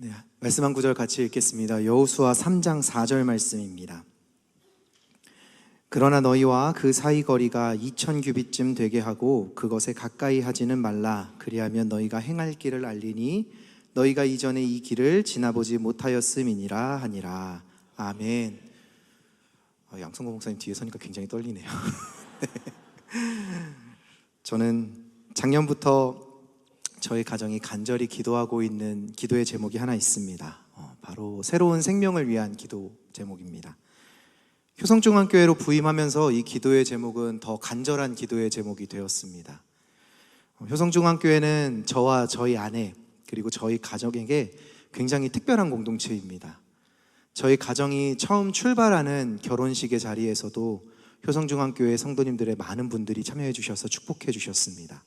네, 말씀 한 구절 같이 읽겠습니다. 여호수아 3장 4절 말씀입니다. 그러나 너희와 그 사이 거리가 2000규빗쯤 되게 하고 그것에 가까이 하지는 말라. 그리하면 너희가 행할 길을 알리니 너희가 이전에 이 길을 지나보지 못하였음이니라 하니라. 아멘. 양성고 목사님 뒤에 서니까 굉장히 떨리네요. 저는 작년부터 저희 가정이 간절히 기도하고 있는 기도의 제목이 하나 있습니다. 바로 새로운 생명을 위한 기도 제목입니다. 효성중앙교회로 부임하면서 이 기도의 제목은 더 간절한 기도의 제목이 되었습니다. 효성중앙교회는 저와 저희 아내 그리고 저희 가족에게 굉장히 특별한 공동체입니다. 저희 가정이 처음 출발하는 결혼식의 자리에서도 효성중앙교회 성도님들의 많은 분들이 참여해 주셔서 축복해 주셨습니다.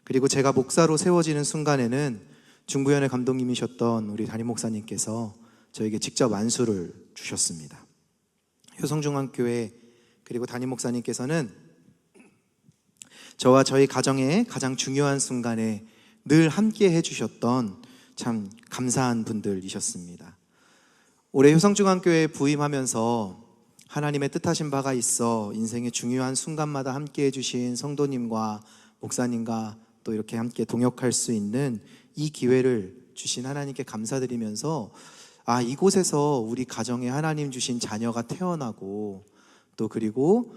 그리고 제가 목사로 세워지는 순간에는 중부연의 감독님이셨던 우리 담임 목사님께서 저에게 직접 안수를 주셨습니다. 효성중앙교회 그리고 담임 목사님께서는 저와 저희 가정의 가장 중요한 순간에 늘 함께 해주셨던 참 감사한 분들이셨습니다. 올해 효성중앙교회에 부임하면서 하나님의 뜻하신 바가 있어 인생의 중요한 순간마다 함께 해주신 성도님과 목사님과 또 이렇게 함께 동역할 수 있는 이 기회를 주신 하나님께 감사드리면서 이곳에서 우리 가정에 하나님 주신 자녀가 태어나고 또 그리고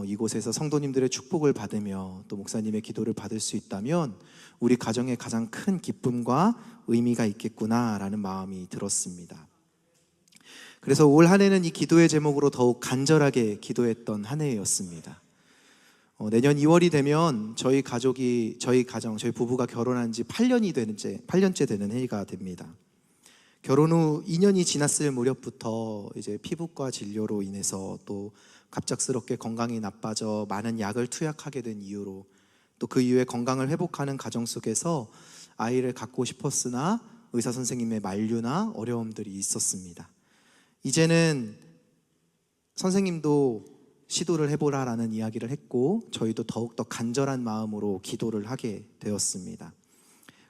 이곳에서 성도님들의 축복을 받으며 또 목사님의 기도를 받을 수 있다면 우리 가정에 가장 큰 기쁨과 의미가 있겠구나라는 마음이 들었습니다. 그래서 올 한 해는 이 기도의 제목으로 더욱 간절하게 기도했던 한 해였습니다. 내년 2월이 되면 저희 부부가 결혼한 지 8년째 되는 해가 됩니다. 결혼 후 2년이 지났을 무렵부터 이제 피부과 진료로 인해서 또 갑작스럽게 건강이 나빠져 많은 약을 투약하게 된 이유로 또 그 이후에 건강을 회복하는 과정 속에서 아이를 갖고 싶었으나 의사 선생님의 만류나 어려움들이 있었습니다. 이제는 선생님도 시도를 해보라라는 이야기를 했고 저희도 더욱더 간절한 마음으로 기도를 하게 되었습니다.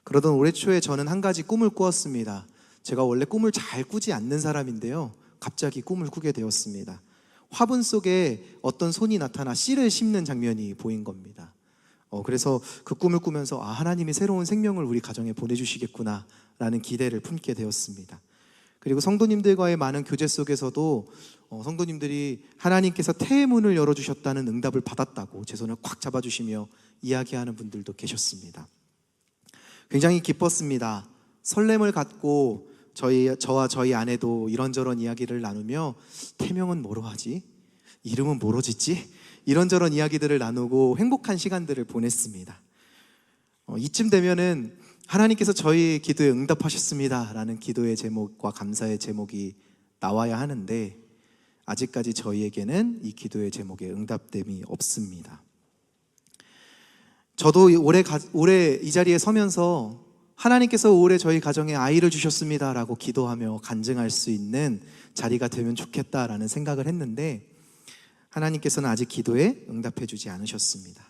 그러던 올해 초에 저는 한 가지 꿈을 꾸었습니다. 제가 원래 꿈을 잘 꾸지 않는 사람인데요, 갑자기 꿈을 꾸게 되었습니다. 화분 속에 어떤 손이 나타나 씨를 심는 장면이 보인 겁니다. 그래서 그 꿈을 꾸면서 하나님이 새로운 생명을 우리 가정에 보내주시겠구나 라는 기대를 품게 되었습니다. 그리고 성도님들과의 많은 교제 속에서도 성도님들이 하나님께서 태의 문을 열어주셨다는 응답을 받았다고 제 손을 꽉 잡아주시며 이야기하는 분들도 계셨습니다. 굉장히 기뻤습니다. 설렘을 갖고 저와 저희 아내도 이런저런 이야기를 나누며 태명은 뭐로 하지? 이름은 뭐로 짓지? 이런저런 이야기들을 나누고 행복한 시간들을 보냈습니다. 이쯤 되면은 하나님께서 저희 기도에 응답하셨습니다 라는 기도의 제목과 감사의 제목이 나와야 하는데 아직까지 저희에게는 이 기도의 제목에 응답됨이 없습니다. 저도 올해 이 자리에 서면서 하나님께서 올해 저희 가정에 아이를 주셨습니다 라고 기도하며 간증할 수 있는 자리가 되면 좋겠다라는 생각을 했는데 하나님께서는 아직 기도에 응답해 주지 않으셨습니다.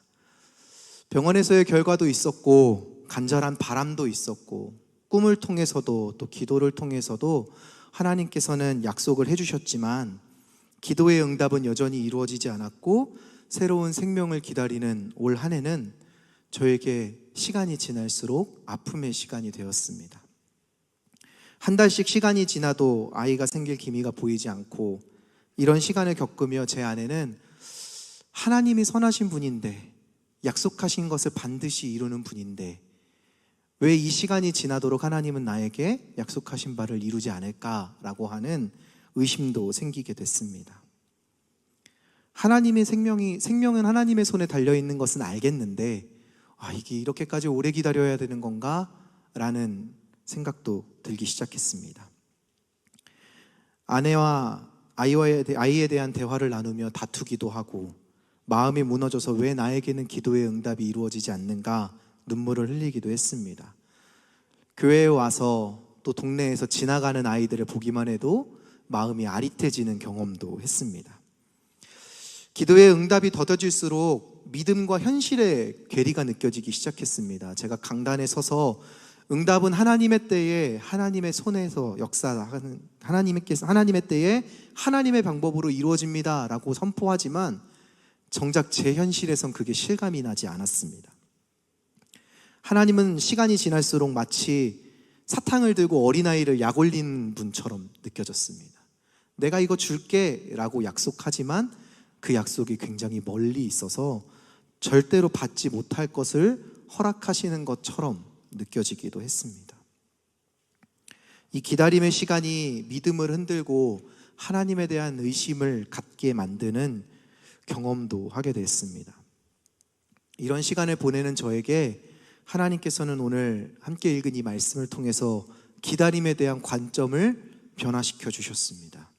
병원에서의 결과도 있었고 간절한 바람도 있었고 꿈을 통해서도 또 기도를 통해서도 하나님께서는 약속을 해주셨지만 기도의 응답은 여전히 이루어지지 않았고 새로운 생명을 기다리는 올 한 해는 저에게 시간이 지날수록 아픔의 시간이 되었습니다. 한 달씩 시간이 지나도 아이가 생길 기미가 보이지 않고 이런 시간을 겪으며 제 아내는 하나님이 선하신 분인데 약속하신 것을 반드시 이루는 분인데 왜 이 시간이 지나도록 하나님은 나에게 약속하신 바를 이루지 않을까라고 하는 의심도 생기게 됐습니다. 하나님의 생명은 하나님의 손에 달려있는 것은 알겠는데 이게 이렇게까지 오래 기다려야 되는 건가? 라는 생각도 들기 시작했습니다. 아내와 아이에 대한 대화를 나누며 다투기도 하고 마음이 무너져서 왜 나에게는 기도의 응답이 이루어지지 않는가 눈물을 흘리기도 했습니다. 교회에 와서 또 동네에서 지나가는 아이들을 보기만 해도 마음이 아릿해지는 경험도 했습니다. 기도의 응답이 더뎌질수록 믿음과 현실의 괴리가 느껴지기 시작했습니다. 제가 강단에 서서 응답은 하나님의 때에 하나님의 손에서 역사하는 하나님의 때에 하나님의 방법으로 이루어집니다라고 선포하지만 정작 제 현실에선 그게 실감이 나지 않았습니다. 하나님은 시간이 지날수록 마치 사탕을 들고 어린아이를 약올리는 분처럼 느껴졌습니다. 내가 이거 줄게 라고 약속하지만 그 약속이 굉장히 멀리 있어서 절대로 받지 못할 것을 허락하시는 것처럼 느껴지기도 했습니다. 이 기다림의 시간이 믿음을 흔들고 하나님에 대한 의심을 갖게 만드는 경험도 하게 됐습니다. 이런 시간을 보내는 저에게 하나님께서는 오늘 함께 읽은 이 말씀을 통해서 기다림에 대한 관점을 변화시켜 주셨습니다.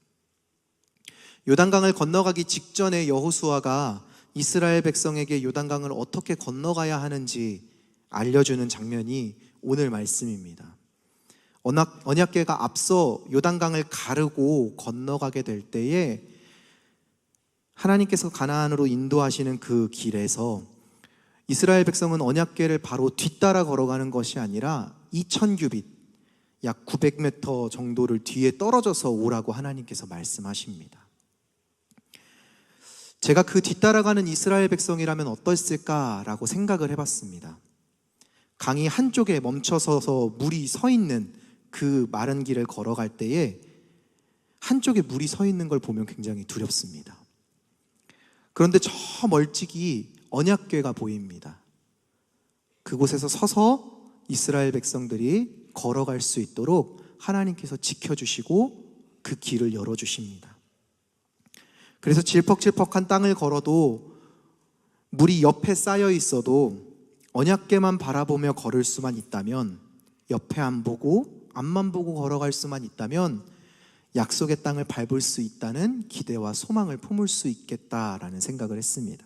요단강을 건너가기 직전에 여호수아가 이스라엘 백성에게 요단강을 어떻게 건너가야 하는지 알려주는 장면이 오늘 말씀입니다. 언약궤가 앞서 요단강을 가르고 건너가게 될 때에 하나님께서 가나안으로 인도하시는 그 길에서 이스라엘 백성은 언약궤를 바로 뒤따라 걸어가는 것이 아니라 2000규빗, 약 900m 정도를 뒤에 떨어져서 오라고 하나님께서 말씀하십니다. 제가 그 뒤따라가는 이스라엘 백성이라면 어땠을까라고 생각을 해봤습니다. 강이 한쪽에 멈춰서서 물이 서 있는 그 마른 길을 걸어갈 때에 한쪽에 물이 서 있는 걸 보면 굉장히 두렵습니다. 그런데 저 멀찍이 언약궤가 보입니다. 그곳에서 서서 이스라엘 백성들이 걸어갈 수 있도록 하나님께서 지켜주시고 그 길을 열어주십니다. 그래서 질퍽질퍽한 땅을 걸어도 물이 옆에 쌓여 있어도 언약궤만 바라보며 걸을 수만 있다면, 옆에 안 보고 앞만 보고 걸어갈 수만 있다면 약속의 땅을 밟을 수 있다는 기대와 소망을 품을 수 있겠다라는 생각을 했습니다.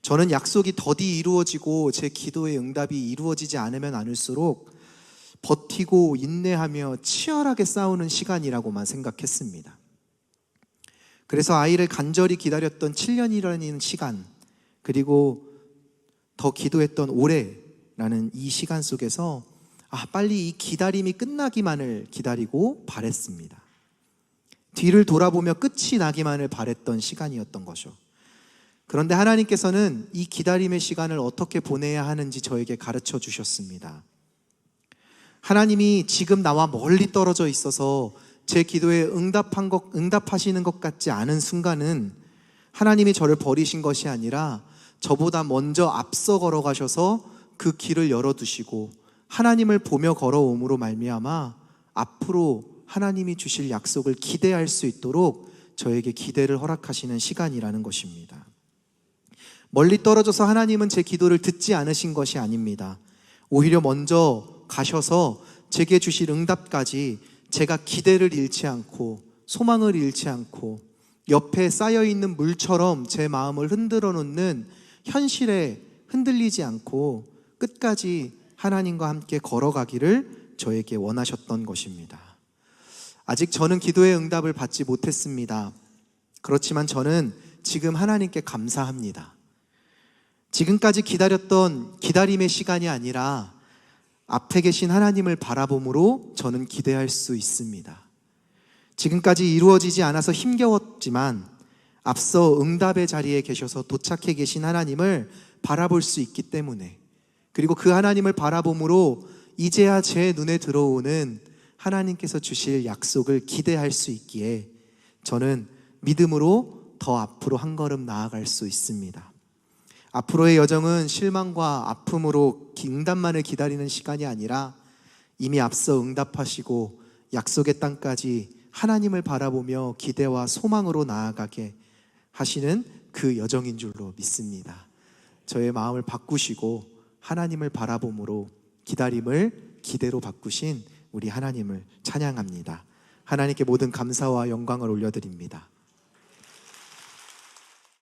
저는 약속이 더디 이루어지고 제 기도의 응답이 이루어지지 않으면 않을수록 버티고 인내하며 치열하게 싸우는 시간이라고만 생각했습니다. 그래서 아이를 간절히 기다렸던 7년이라는 시간, 그리고 더 기도했던 올해라는 이 시간 속에서 빨리 이 기다림이 끝나기만을 기다리고 바랬습니다. 뒤를 돌아보며 끝이 나기만을 바랬던 시간이었던 거죠. 그런데 하나님께서는 이 기다림의 시간을 어떻게 보내야 하는지 저에게 가르쳐 주셨습니다. 하나님이 지금 나와 멀리 떨어져 있어서 제 기도에 응답하시는 것 같지 않은 순간은 하나님이 저를 버리신 것이 아니라 저보다 먼저 앞서 걸어가셔서 그 길을 열어두시고 하나님을 보며 걸어옴으로 말미암아 앞으로 하나님이 주실 약속을 기대할 수 있도록 저에게 기대를 허락하시는 시간이라는 것입니다. 멀리 떨어져서 하나님은 제 기도를 듣지 않으신 것이 아닙니다. 오히려 먼저 가셔서 제게 주실 응답까지 제가 기대를 잃지 않고 소망을 잃지 않고 옆에 쌓여있는 물처럼 제 마음을 흔들어 놓는 현실에 흔들리지 않고 끝까지 하나님과 함께 걸어가기를 저에게 원하셨던 것입니다. 아직 저는 기도의 응답을 받지 못했습니다. 그렇지만 저는 지금 하나님께 감사합니다. 지금까지 기다렸던 기다림의 시간이 아니라 앞에 계신 하나님을 바라봄으로 저는 기대할 수 있습니다. 지금까지 이루어지지 않아서 힘겨웠지만 앞서 응답의 자리에 계셔서 도착해 계신 하나님을 바라볼 수 있기 때문에, 그리고 그 하나님을 바라봄으로 이제야 제 눈에 들어오는 하나님께서 주실 약속을 기대할 수 있기에 저는 믿음으로 더 앞으로 한 걸음 나아갈 수 있습니다. 앞으로의 여정은 실망과 아픔으로 응답만을 기다리는 시간이 아니라 이미 앞서 응답하시고 약속의 땅까지 하나님을 바라보며 기대와 소망으로 나아가게 하시는 그 여정인 줄로 믿습니다. 저의 마음을 바꾸시고 하나님을 바라봄으로 기다림을 기대로 바꾸신 우리 하나님을 찬양합니다. 하나님께 모든 감사와 영광을 올려드립니다.